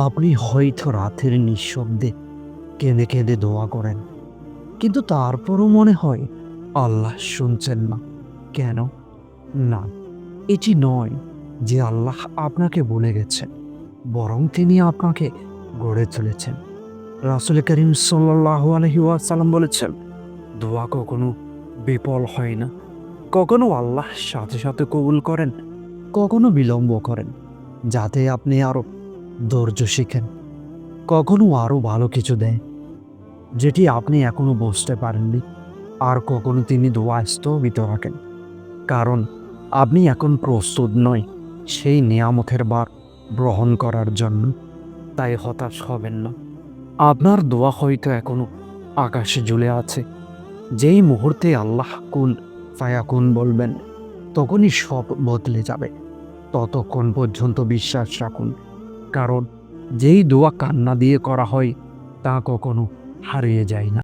আপনি হয়তো রাতের নিঃশব্দে কেঁদে কেঁদে দোয়া করেন, কিন্তু তারপরও মনে হয় আল্লাহ শুনছেন না। কেন? না, এটি নয় যে আল্লাহ আপনাকে ভুলে গেছেন, বরং তিনি আপনাকে গড়ে তুলেছেন। রাসূল করিম সাল্লাল্লাহু আলাইহি ওয়াসাল্লাম বলেছেন, দোয়া কখনো বিফল হয় না। কখনো আল্লাহ সাথে সাথে কবুল করেন, কখনো বিলম্ব করেন, যাতে আপনি আরো ধৈর্য শিখেন। কখনো আরো ভালো কিছু দেয়, যেটি আপনি এখনো বুঝতে পারেননি। আর কখনো তিনি দোয়া স্থগিত রাখেন, কারণ আপনি এখন প্রস্তুত নয় সেই নিয়ামতের ভার গ্রহণ করার জন্য। তাই হতাশ হবেন না। আপনার দোয়া হয়তো এখনো আকাশে ঝুলে আছে। যেই মুহূর্তে আল্লাহ কুন ফায়াকুন বলবেন, তখনই সব বদলে যাবে। ততক্ষণ পর্যন্ত বিশ্বাস রাখুন, কারণ যেই দোয়া কান্না দিয়ে করা হয় তা কখনো হারিয়ে যায় না।